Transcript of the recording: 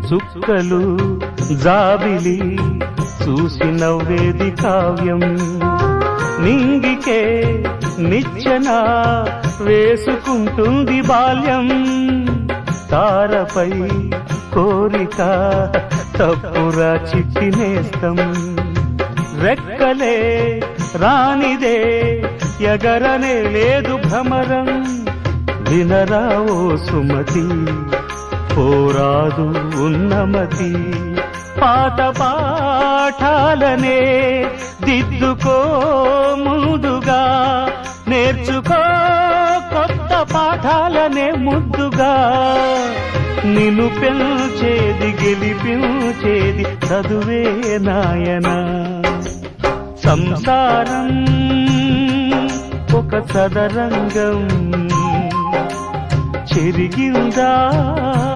చుక్కలు జాబిలి చూసి నవ్వేది కావ్యం నింగికే నిచ్చెన వేసుకుంటుంది బాల్యం తారపై కోరిక తప్పురా చిట్టినేస్తం రెక్కలే రానిదే ఎగరనే లేదు భ్రమరం వినరా ఓ సుమతి పోరాదు ఉన్నమతి పాత పాఠాలనే దిద్దుకో ముందుగా నేర్చుకో కొత్త పాఠాలనే ముద్దుగా నిన్ను పెంచేది గెలిపించేది చదువే నాయనా సంసారం ఒక సదరంగం చెరిగిందా